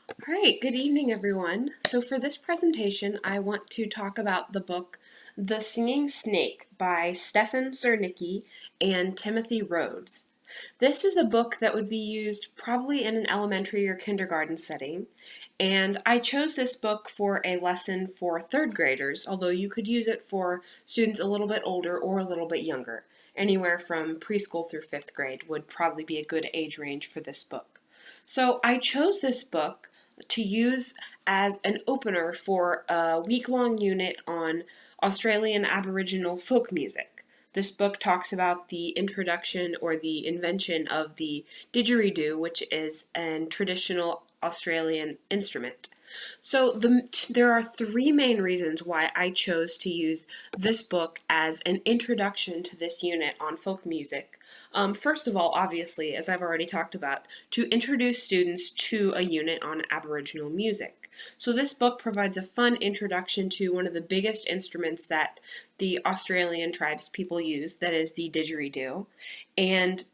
All right, good evening, everyone. So for this presentation, I want to talk about the book The Singing Snake by Stefan Czernicki and Timothy Rhodes. This is a book that would be used probably in an elementary or kindergarten setting, and I chose this book for a lesson for third graders, although you could use it for students a little bit older or a little bit younger. Anywhere from preschool through fifth grade would probably be a good age range for this book. So I chose this book to use as an opener for a week-long unit on Australian Aboriginal folk music. This book talks about the introduction or the invention of the didgeridoo, which is a traditional Australian instrument. So there are three main reasons why I chose to use this book as an introduction to this unit on folk music. First of all, obviously, as I've already talked about, to introduce students to a unit on Aboriginal music. So this book provides a fun introduction to one of the biggest instruments that the Australian tribes people use, that is the didgeridoo. And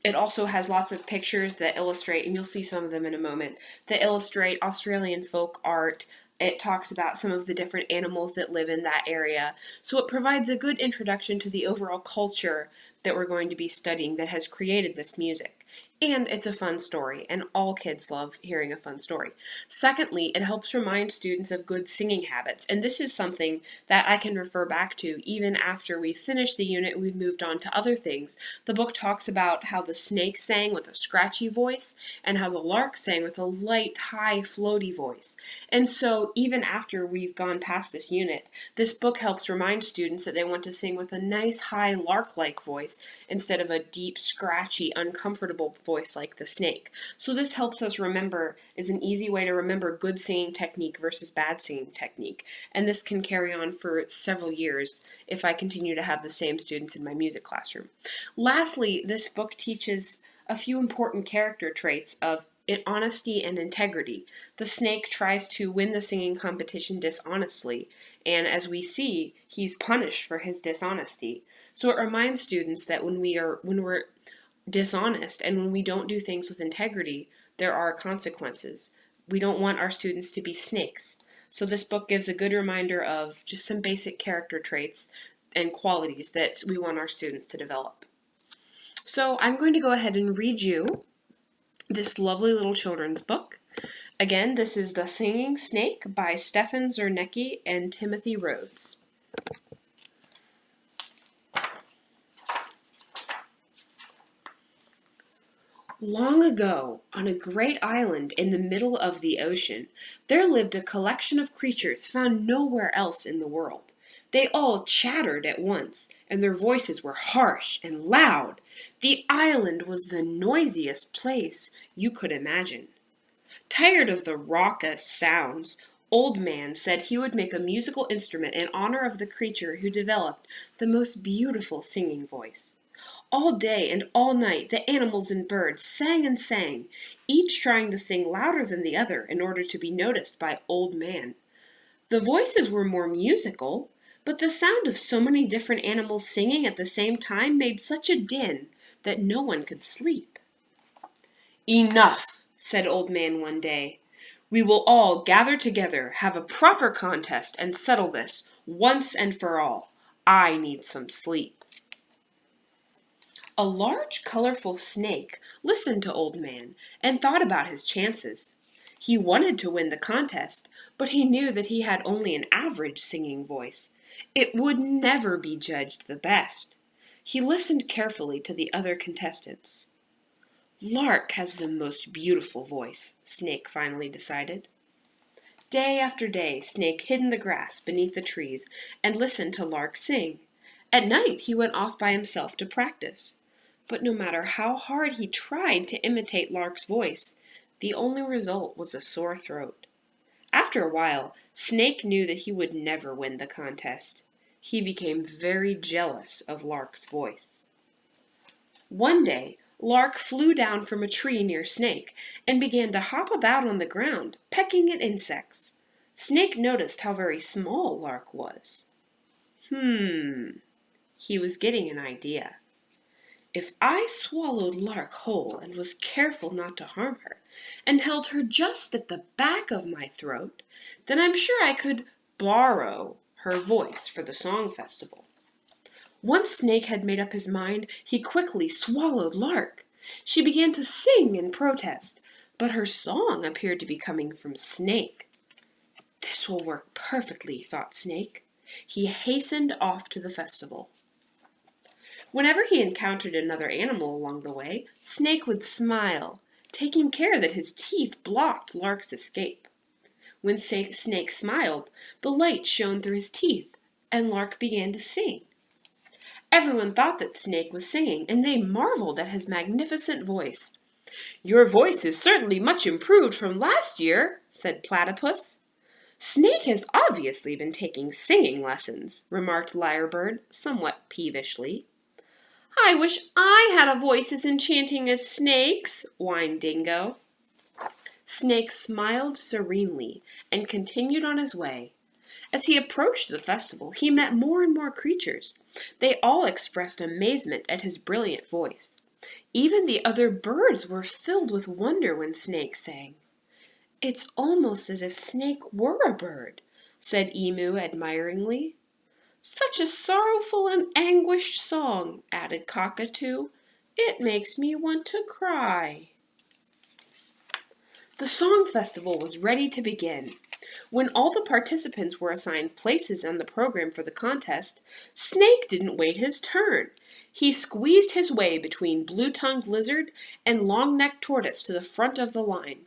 it also has lots of pictures that illustrate, and you'll see some of them in a moment, that illustrate Australian folk art. It talks about some of the different animals that live in that area. So it provides a good introduction to the overall culture that we're going to be studying that has created this music. And it's a fun story, and all kids love hearing a fun story. Secondly, it helps remind students of good singing habits, and this is something that I can refer back to even after we've finished the unit and we've moved on to other things. The book talks about how the snake sang with a scratchy voice and how the lark sang with a light, high, floaty voice. And so even after we've gone past this unit, this book helps remind students that they want to sing with a nice, high, lark-like voice instead of a deep, scratchy, uncomfortable voice like the snake. So this helps us remember, is an easy way to remember good singing technique versus bad singing technique. And this can carry on for several years if I continue to have the same students in my music classroom. Lastly, this book teaches a few important character traits of honesty and integrity. The snake tries to win the singing competition dishonestly, and as we see, he's punished for his dishonesty. So it reminds students that when we're dishonest and when we don't do things with integrity, there are consequences. We don't want our students to be snakes. So this book gives a good reminder of just some basic character traits and qualities that we want our students to develop. So I'm going to go ahead and read you this lovely little children's book. Again, this is The Singing Snake by Stefan Czernicki and Timothy Rhodes. Long ago, on a great island in the middle of the ocean, there lived a collection of creatures found nowhere else in the world. They all chattered at once, and their voices were harsh and loud. The island was the noisiest place you could imagine. Tired of the raucous sounds, Old Man said he would make a musical instrument in honor of the creature who developed the most beautiful singing voice. All day and all night the animals and birds sang and sang, each trying to sing louder than the other in order to be noticed by Old Man. The voices were more musical, but the sound of so many different animals singing at the same time made such a din that no one could sleep. "Enough," said Old Man one day. "We will all gather together, have a proper contest, and settle this once and for all. I need some sleep." A large, colorful snake listened to Old Man and thought about his chances. He wanted to win the contest, but he knew that he had only an average singing voice. It would never be judged the best. He listened carefully to the other contestants. "Lark has the most beautiful voice," Snake finally decided. Day after day, Snake hid in the grass beneath the trees and listened to Lark sing. At night, he went off by himself to practice. But no matter how hard he tried to imitate Lark's voice, the only result was a sore throat. After a while, Snake knew that he would never win the contest. He became very jealous of Lark's voice. One day, Lark flew down from a tree near Snake and began to hop about on the ground, pecking at insects. Snake noticed how very small Lark was. He was getting an idea. If I swallowed Lark whole and was careful not to harm her, and held her just at the back of my throat, then I'm sure I could borrow her voice for the song festival. Once Snake had made up his mind, he quickly swallowed Lark. She began to sing in protest, but her song appeared to be coming from Snake. This will work perfectly, thought Snake. He hastened off to the festival. Whenever he encountered another animal along the way, Snake would smile, taking care that his teeth blocked Lark's escape. When Snake smiled, the light shone through his teeth, and Lark began to sing. Everyone thought that Snake was singing, and they marveled at his magnificent voice. "Your voice is certainly much improved from last year," said Platypus. "Snake has obviously been taking singing lessons," remarked Lyrebird, somewhat peevishly. "I wish I had a voice as enchanting as Snake's," whined Dingo. Snake smiled serenely and continued on his way. As he approached the festival, he met more and more creatures. They all expressed amazement at his brilliant voice. Even the other birds were filled with wonder when Snake sang. "It's almost as if Snake were a bird," said Emu admiringly. "Such a sorrowful and anguished song," added Cockatoo. "It makes me want to cry." The song festival was ready to begin. When all the participants were assigned places on the program for the contest, Snake didn't wait his turn. He squeezed his way between blue-tongued lizard and long-necked tortoise to the front of the line.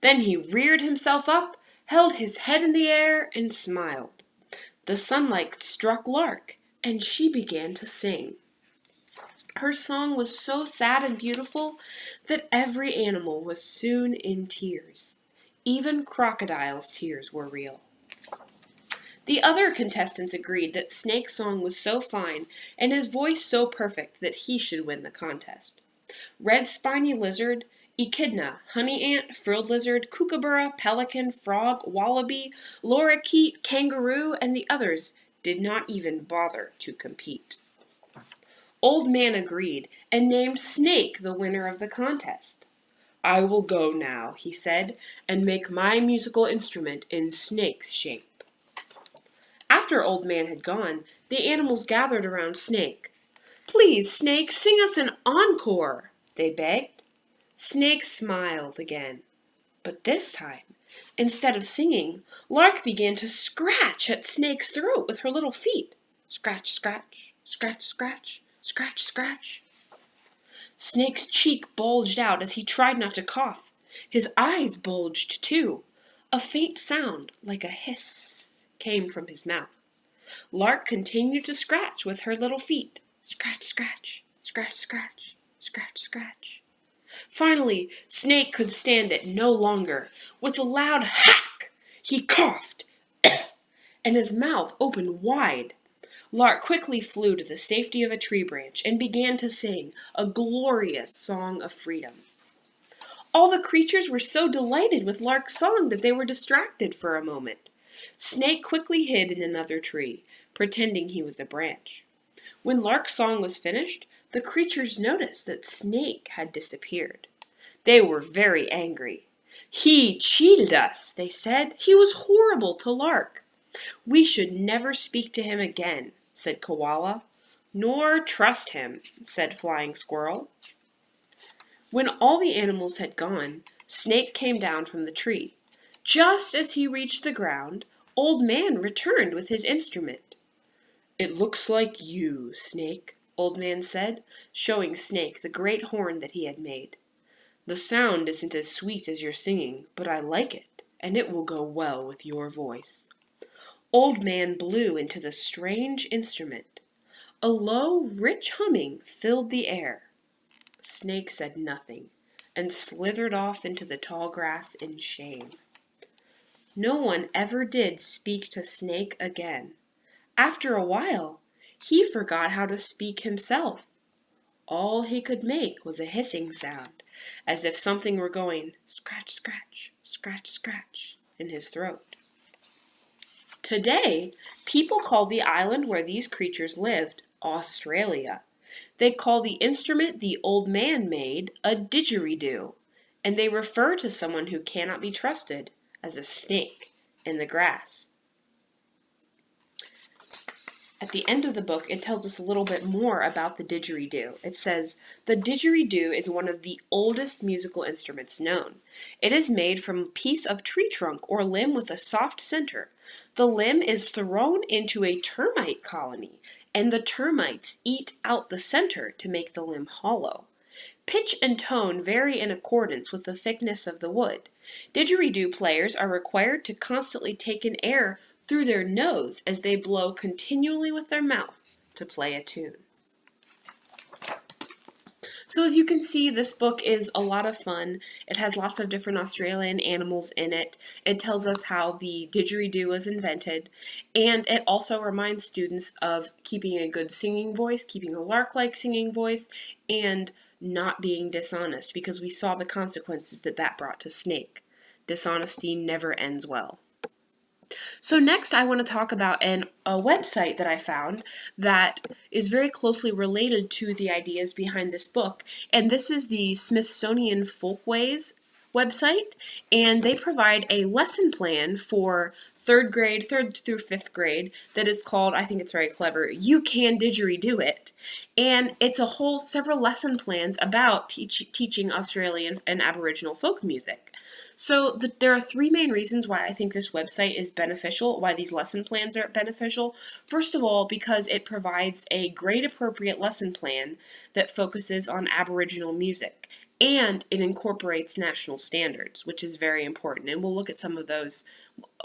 Then he reared himself up, held his head in the air, and smiled. The sunlight struck Lark, and she began to sing. Her song was so sad and beautiful that every animal was soon in tears. Even crocodiles' tears were real. The other contestants agreed that Snake's song was so fine and his voice so perfect that he should win the contest. Red spiny lizard, echidna, honey ant, frilled lizard, kookaburra, pelican, frog, wallaby, lorikeet, kangaroo, and the others did not even bother to compete. Old Man agreed and named Snake the winner of the contest. "I will go now," he said, "and make my musical instrument in Snake's shape." After Old Man had gone, the animals gathered around Snake. "Please, Snake, sing us an encore," they begged. Snake smiled again. But this time, instead of singing, Lark began to scratch at Snake's throat with her little feet. Scratch, scratch, scratch, scratch, scratch, scratch. Snake's cheek bulged out as he tried not to cough. His eyes bulged too. A faint sound, like a hiss, came from his mouth. Lark continued to scratch with her little feet. Scratch, scratch, scratch, scratch, scratch, scratch. Finally, Snake could stand it no longer. With a loud hack, he coughed, and his mouth opened wide. Lark quickly flew to the safety of a tree branch and began to sing a glorious song of freedom. All the creatures were so delighted with Lark's song that they were distracted for a moment. Snake quickly hid in another tree, pretending he was a branch. When Lark's song was finished, the creatures noticed that Snake had disappeared. They were very angry. "He cheated us," they said. "He was horrible to Lark." "We should never speak to him again," said Koala. "Nor trust him," said Flying Squirrel. When all the animals had gone, Snake came down from the tree. Just as he reached the ground, Old Man returned with his instrument. "It looks like you, Snake," Old Man said, showing Snake the great horn that he had made. "The sound isn't as sweet as your singing, but I like it, and it will go well with your voice." Old Man blew into the strange instrument. A low, rich humming filled the air. Snake said nothing, and slithered off into the tall grass in shame. No one ever did speak to Snake again. After a while, he forgot how to speak himself. All he could make was a hissing sound, as if something were going scratch, scratch, scratch, scratch in his throat. Today, people call the island where these creatures lived Australia. They call the instrument the old man made a didgeridoo, and they refer to someone who cannot be trusted as a snake in the grass. At the end of the book, it tells us a little bit more about the didgeridoo. It says, the didgeridoo is one of the oldest musical instruments known. It is made from a piece of tree trunk or limb with a soft center. The limb is thrown into a termite colony, and the termites eat out the center to make the limb hollow. Pitch and tone vary in accordance with the thickness of the wood. Didgeridoo players are required to constantly take in air through their nose as they blow continually with their mouth to play a tune. So as you can see, this book is a lot of fun. It has lots of different Australian animals in it. It tells us how the didgeridoo was invented, and it also reminds students of keeping a good singing voice, keeping a lark-like singing voice, and not being dishonest, because we saw the consequences that brought to Snake. Dishonesty never ends well. So next I want to talk about a website that I found that is very closely related to the ideas behind this book, and this is the Smithsonian Folkways website, and they provide a lesson plan for third through fifth grade that is called, I think it's very clever, You Can Didgeridoo It. And it's a whole several lesson plans about teaching Australian and Aboriginal folk music. So there are three main reasons why I think this website is beneficial, why these lesson plans are beneficial. First of all, because it provides a grade-appropriate lesson plan that focuses on Aboriginal music, and it incorporates national standards, which is very important. And we'll look at some of those,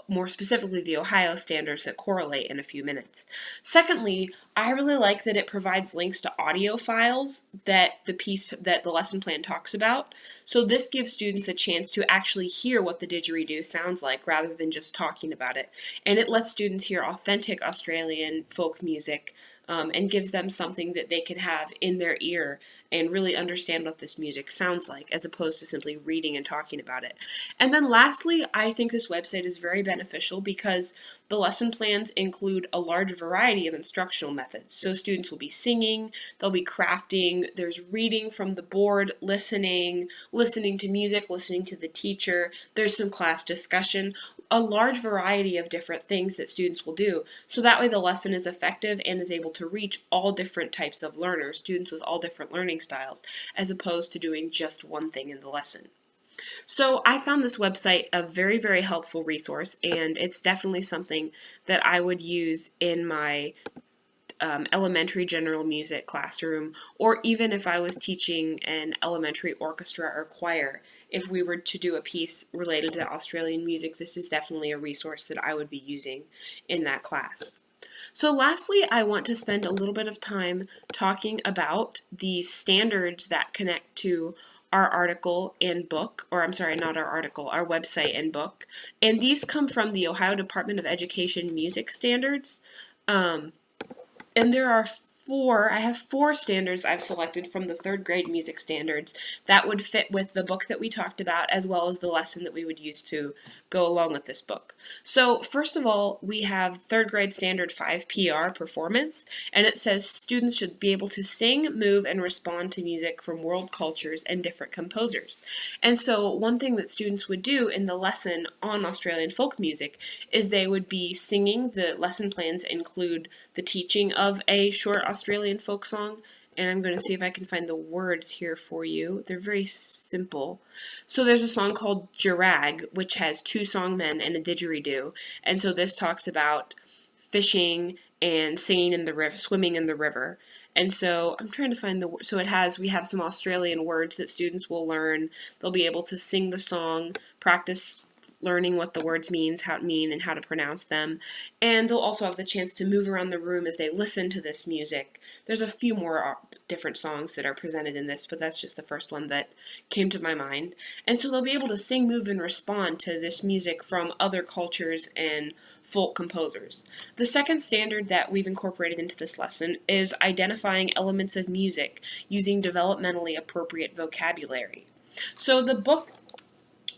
more specifically the Ohio standards that correlate, in a few minutes. Secondly, I really like that it provides links to audio files that the lesson plan talks about. So this gives students a chance to actually hear what the didgeridoo sounds like rather than just talking about it. And it lets students hear authentic Australian folk music and gives them something that they can have in their ear and really understand what this music sounds like, as opposed to simply reading and talking about it. And then lastly, I think this website is very beneficial because the lesson plans include a large variety of instructional methods. So students will be singing, they'll be crafting, there's reading from the board, listening to music, listening to the teacher, there's some class discussion, a large variety of different things that students will do. So that way the lesson is effective and is able to reach all different types of learners, students with all different learning styles, as opposed to doing just one thing in the lesson. So I found this website a very, very helpful resource, and it's definitely something that I would use in my elementary general music classroom, or even if I was teaching an elementary orchestra or choir. If we were to do a piece related to Australian music, this is definitely a resource that I would be using in that class. So lastly, I want to spend a little bit of time talking about the standards that connect to our article and book, or I'm sorry, not our article, our website and book. And these come from the Ohio Department of Education Music Standards. And there are I have four standards I've selected from the third grade music standards that would fit with the book that we talked about, as well as the lesson that we would use to go along with this book. So first of all, we have third grade standard 5 PR performance, and it says students should be able to sing, move, and respond to music from world cultures and different composers. And so one thing that students would do in the lesson on Australian folk music is they would be singing. The lesson plans include the teaching of a short Australian folk song, and I'm going to see if I can find the words here for you. They're very simple. So there's a song called Girag, which has 2 songmen and a didgeridoo, and so this talks about fishing and singing in the river, swimming in the river. And so I'm trying to find we have some Australian words that students will learn. They'll be able to sing the song, practice learning what the words mean and how to pronounce them. And they'll also have the chance to move around the room as they listen to this music. There's a few more different songs that are presented in this, but that's just the first one that came to my mind. And so they'll be able to sing, move, and respond to this music from other cultures and folk composers. The second standard that we've incorporated into this lesson is identifying elements of music using developmentally appropriate vocabulary. So the book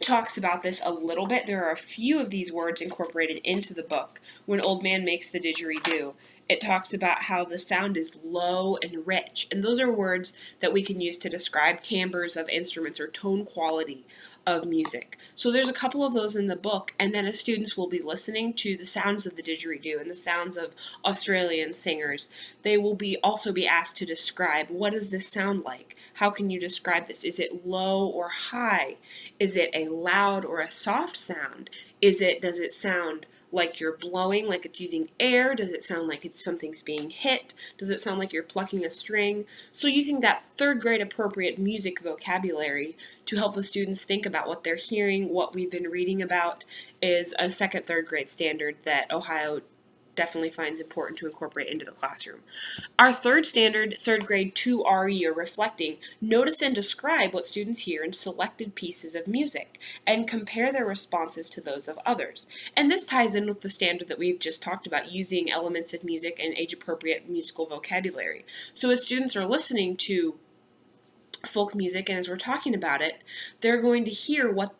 talks about this a little bit. There are a few of these words incorporated into the book. When Old Man Makes the Didgeridoo, it talks about how the sound is low and rich. And those are words that we can use to describe timbres of instruments or tone quality of music. So there's a couple of those in the book, and then as students will be listening to the sounds of the didgeridoo and the sounds of Australian singers, they will also be asked to describe, what does this sound like? How can you describe this? Is it low or high? Is it a loud or a soft sound? Does it sound like you're blowing, like it's using air? Does it sound like something's being hit? Does it sound like you're plucking a string? So using that third grade appropriate music vocabulary to help the students think about what they're hearing, what we've been reading about, is a second, third grade standard that Ohio definitely finds important to incorporate into the classroom. Our third standard, third grade 2RE, or reflecting, notice and describe what students hear in selected pieces of music and compare their responses to those of others. And this ties in with the standard that we've just talked about, using elements of music and age-appropriate musical vocabulary. So as students are listening to folk music, and as we're talking about it, they're going to hear what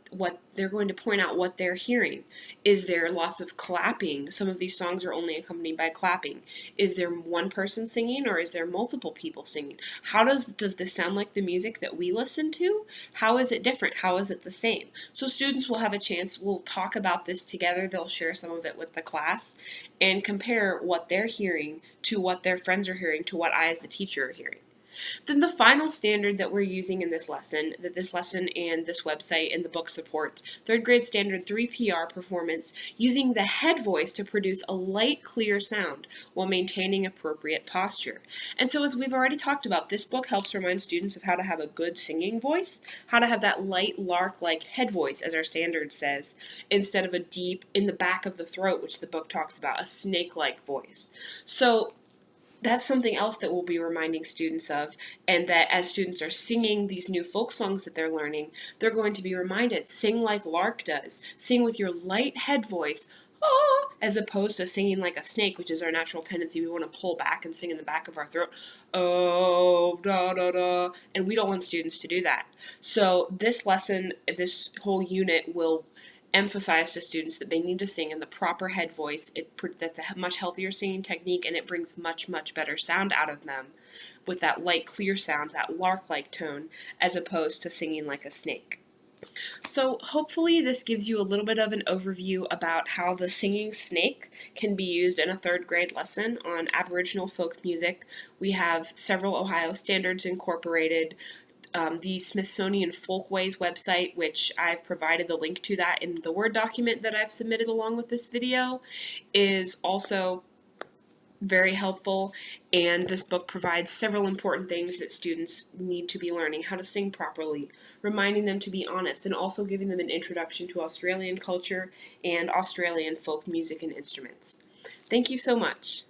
they're going to point out what they're hearing. Is there lots of clapping? Some of these songs are only accompanied by clapping. Is there one person singing, or is there multiple people singing? How does this sound like the music that we listen to? How is it different? How is it the same? So students will have a chance, we'll talk about this together, they'll share some of it with the class, and compare what they're hearing to what their friends are hearing, to what I as the teacher are hearing. Then the final standard that we're using in this lesson, that this lesson and this website and the book supports, third grade standard 3PR performance, using the head voice to produce a light, clear sound while maintaining appropriate posture. And so as we've already talked about, this book helps remind students of how to have a good singing voice, how to have that light, lark-like head voice, as our standard says, instead of a deep, in the back of the throat, which the book talks about, a snake-like voice. So that's something else that we'll be reminding students of, and that as students are singing these new folk songs that they're learning, they're going to be reminded, sing like Lark does. Sing with your light head voice, ah, as opposed to singing like a snake, which is our natural tendency. We want to pull back and sing in the back of our throat, oh, da, da, da, and we don't want students to do that. So this lesson, this whole unit will emphasize to students that they need to sing in the proper head voice. That's a much healthier singing technique, and it brings much, much better sound out of them with that light, clear sound, that lark-like tone, as opposed to singing like a snake. So hopefully this gives you a little bit of an overview about how the singing snake can be used in a third grade lesson on Aboriginal folk music. We have several Ohio standards incorporated. The Smithsonian Folkways website, which I've provided the link to that in the Word document that I've submitted along with this video, is also very helpful, and this book provides several important things that students need to be learning: how to sing properly, reminding them to be honest, and also giving them an introduction to Australian culture and Australian folk music and instruments. Thank you so much.